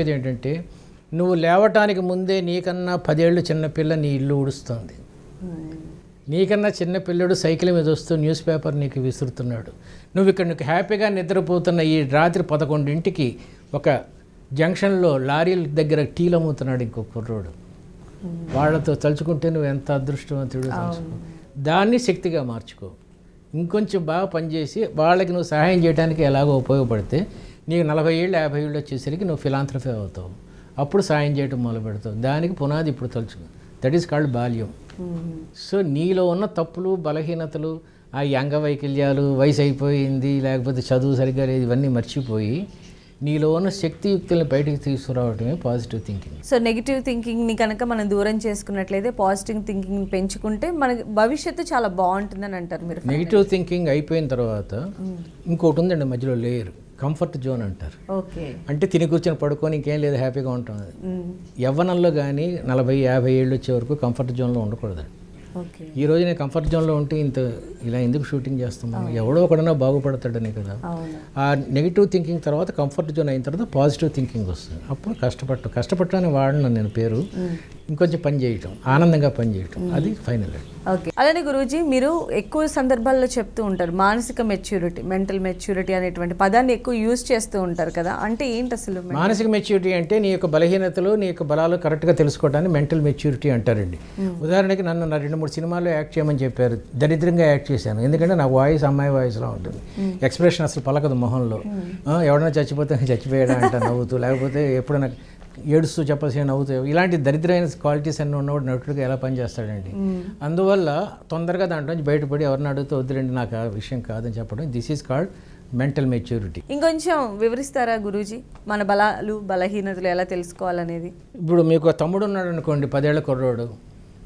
ఏంటంటే నువ్వు లేవటానికి ముందే నీకన్నా 10 ఏళ్ళు చిన్నపిల్ల నీ ఇల్లు ఊడుస్తుంది. నీకన్నా చిన్న పిల్లడు సైకిల్ మీద వస్తూ న్యూస్ పేపర్ నీకు విసురుతున్నాడు. నువ్వు ఇక్కడ నీకు హ్యాపీగా నిద్రపోతున్న ఈ రాత్రి 11ంటికి ఒక జంక్షన్లో లారీల దగ్గర టీలు అమ్ముతున్నాడు ఇంకో కుర్రోడు. వాళ్ళతో తలుచుకుంటే నువ్వు ఎంత అదృష్టవంతుడు తలుచుకో. దాన్ని శక్తిగా మార్చుకో. ఇంకొంచెం బాగా పనిచేసి వాళ్ళకి నువ్వు సహాయం చేయడానికి ఎలాగో ఉపయోగపడితే నీకు 40 ఏళ్ళు 50 ఏళ్ళు వచ్చేసరికి నువ్వు ఫిలాంథ్రఫీ అవుతావు. అప్పుడు సాయం చేయటం మొదలు పెడతావు. దానికి పునాది ఇప్పుడు తలుచుకో. దట్ ఈస్ కాల్డ్ బాల్యం. సో నీలో ఉన్న తప్పులు బలహీనతలు ఆ అంగవైకల్యాలు వయసు అయిపోయింది లేకపోతే చదువు సరిగ్గా లేదు ఇవన్నీ మర్చిపోయి నీలో ఉన్న శక్తియుక్తుల్ని బయటకు తీసుకురావడమే పాజిటివ్ థింకింగ్. సో నెగిటివ్ థింకింగ్ని కనుక మనం దూరం చేసుకున్నట్లయితే పాజిటివ్ థింకింగ్ని పెంచుకుంటే మనకి భవిష్యత్తు చాలా బాగుంటుందని అంటారు మీరు. నెగిటివ్ థింకింగ్ అయిపోయిన తర్వాత ఇంకోటి ఉందండి మధ్యలో లేయర్, కంఫర్ట్ జోన్ అంటారు. ఓకే, అంటే తిని కూర్చొని పడుకొని ఇంకేం లేదు హ్యాపీగా ఉంటాం. యవ్వనంలో కానీ 40-50 ఏళ్ళు వచ్చే వరకు కంఫర్ట్ జోన్లో ఉండకూడదండి. ఓకే, ఈ రోజు నేను కంఫర్ట్ జోన్లో ఉంటే ఇంత ఇలా ఎందుకు షూటింగ్ చేస్తున్నాను, ఎవడో ఒకడన్నా బాగుపడతాడని కదా. ఆ నెగిటివ్ థింకింగ్ తర్వాత కంఫర్ట్ జోన్ అయిన తర్వాత పాజిటివ్ థింకింగ్ వస్తుంది. అప్పుడు కష్టపడటానికి వాడిన నేను పేరు ఇంకొంచెం పని చేయటం, ఆనందంగా పని చేయటం, అది ఫైనల్. ఓకే, అలానే గురూజీ మీరు ఎక్కువ సందర్భాల్లో చెప్తూ ఉంటారు మానసిక మెచ్యూరిటీ, మెంటల్ మెచ్యూరిటీ అనేటువంటి పదాన్ని ఎక్కువ యూజ్ చేస్తూ ఉంటారు కదా. అంటే ఏంటి అసలు మానసిక మెచ్యూరిటీ? అంటే నీ యొక్క బలహీనతలు నీ యొక్క బలాలు కరెక్ట్గా తెలుసుకోవడానికి మెంటల్ మెచ్యూరిటీ అంటారండి. ఉదాహరణకి నన్ను 2-3 సినిమాల్లో యాక్ట్ చేయమని చెప్పారు. దరిద్రంగా యాక్ట్ చేశాను. ఎందుకంటే నా వాయిస్ అమ్మాయి వాయిస్లో ఉంటుంది. ఎక్స్ప్రెషన్ అసలు పలకదు మొహంలో. ఎవడైనా చచ్చిపోతే చచ్చిపోయాడా అంట నవ్వుతూ, లేకపోతే ఎప్పుడైనా ఏడుస్తూ చెప్పాల్సిన నవ్వుతూ, ఇలాంటి దరిద్రమైన క్వాలిటీస్ అన్నీ ఉన్నవాడు నటుడిగా ఎలా పనిచేస్తాడండి. అందువల్ల తొందరగా దాంట్లోంచి బయటపడి ఎవరిని అడిగితే వద్దులేండి నాకు ఆ విషయం కాదని చెప్పడం, this is called mental maturity. ఇంకొంచెం వివరిస్తారా గురూజీ మన బలాలు బలహీనతలు ఎలా తెలుసుకోవాలనేది? ఇప్పుడు మీకు తమ్ముడు ఉన్నాడు అనుకోండి, 10 ఏళ్ల కుర్రోడు,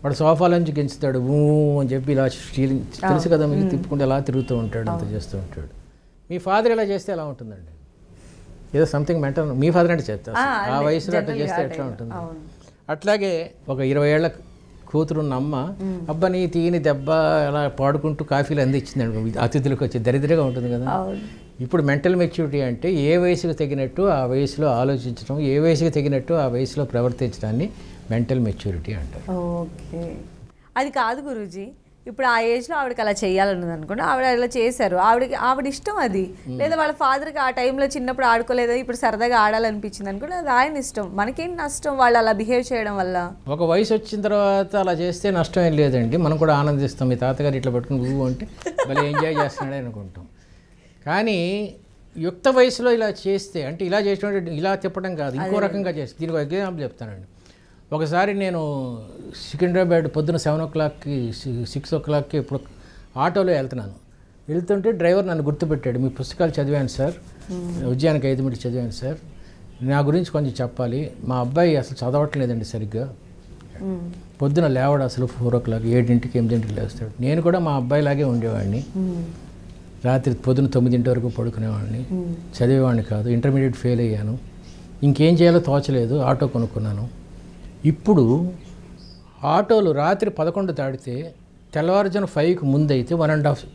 వాడు సోఫాలోంచి గెంచుతాడు ఊ అని చెప్పి ఇలా స్టీలింగ్ తెలుసు కదా మీకు, తిప్పుకుంటే ఎలా తిరుగుతూ ఉంటాడు, అంత చేస్తూ ఉంటాడు. మీ ఫాదర్ ఇలా చేస్తే ఎలా ఉంటుందండి? ఏదో సంథింగ్ మెంటల్. మీ ఫాదర్ అంటే చేస్తారు ఆ వయసులో అట్లా చేస్తే ఎట్లా ఉంటుంది? అట్లాగే ఒక 20 ఏళ్ల కూతురున్న అమ్మ అబ్బా నీ తీని దెబ్బ అలా పాడుకుంటూ కాఫీలు అందించింది అతిథులకు వచ్చి దరిద్రంగా ఉంటుంది కదా. ఇప్పుడు మెంటల్ మెచ్యూరిటీ అంటే ఏ వయసుకు తగినట్టు ఆ వయసులో ఆలోచించడం, ఏ వయసుకు తగినట్టు ఆ వయసులో ప్రవర్తించడాన్ని మెంటల్ మెచ్యూరిటీ అంటారు. ఓకే, అది కాదు గురూజీ, ఇప్పుడు ఆ ఏజ్లో ఆవిడకి అలా చేయాలన్నది అనుకోండి, ఆవిడ అలా చేశారు, ఆవిడ ఇష్టం అది. లేదా వాళ్ళ ఫాదర్కి ఆ టైంలో చిన్నప్పుడు ఆడుకోలేదో ఇప్పుడు సరదాగా ఆడాలనిపించింది అనుకోండి, అది ఆయన ఇష్టం. మనకేంటి నష్టం వాళ్ళు అలా బిహేవ్ చేయడం వల్ల? ఒక వయసు వచ్చిన తర్వాత అలా చేస్తే నష్టం ఏం లేదండి, మనం కూడా ఆనందిస్తాం. మీ తాతగారు ఇట్లా పట్టుకుని ఊ అంటే మళ్ళీ ఎంజాయ్ చేస్తున్నాడే అనుకుంటాం. కానీ యుక్త వయసులో ఇలా చేస్తే, అంటే ఇలా చేసినట్టు ఇలా తిప్పడం కాదు, ఇంకో రకంగా చేస్తే, దీనికి ఒక ఎగ్జాంపుల్ చెప్తానండి. ఒకసారి నేను సికింద్రాబాద్ పొద్దున 7 o'clockకి 6 o'clockకి ఇప్పుడు ఆటోలో వెళ్తుంటే డ్రైవర్ నన్ను గుర్తుపెట్టాడు. మీ పుస్తకాలు చదివాను సార్, ఉద్యానికి 5 minutes చదివాను సార్, నా గురించి కొంచెం చెప్పాలి. మా అబ్బాయి అసలు చదవట్లేదండి సరిగ్గా, పొద్దున లేవడు అసలు 4 o'clock 7ంటికి 8ంటికి లేస్తాడు. నేను కూడా మా అబ్బాయిలాగే ఉండేవాడిని, రాత్రి పొద్దున 9 వరకు పడుకునేవాడిని, చదివేవాడిని కాదు. ఇంటర్మీడియట్ ఫెయిల్ అయ్యాను, ఇంకేం చేయాలో తోచలేదు, ఆటో కొనుక్కున్నాను. ఇప్పుడు ఆటోలు రాత్రి 11 దాటితే తెల్లవారుజాము 5కి ముందు అయితే 1.5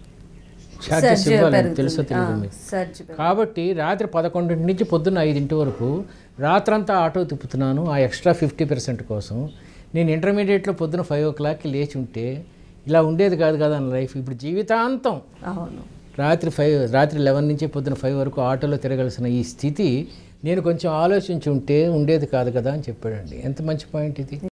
ఛార్జెస్ ఇవ్వాలని తెలుసో తెలియదు మీకు. కాబట్టి రాత్రి 11 నుంచి పొద్దున్న 5 వరకు రాత్రంతా ఆటో తిప్పుతున్నాను ఆ ఎక్స్ట్రా 50% కోసం. నేను ఇంటర్మీడియట్లో పొద్దున 5 o'clockకి లేచి ఉంటే ఇలా ఉండేది కాదు కదా నా లైఫ్. ఇప్పుడు జీవితాంతం రాత్రి 11 నుంచి పొద్దున 5 వరకు ఆటోలో తిరగాల్సిన ఈ స్థితి నేను కొంచెం ఆలోచించి ఉంటే ఉండేది కాదు కదా అని చెప్పాడండి. ఎంత మంచి పాయింట్ ఇది.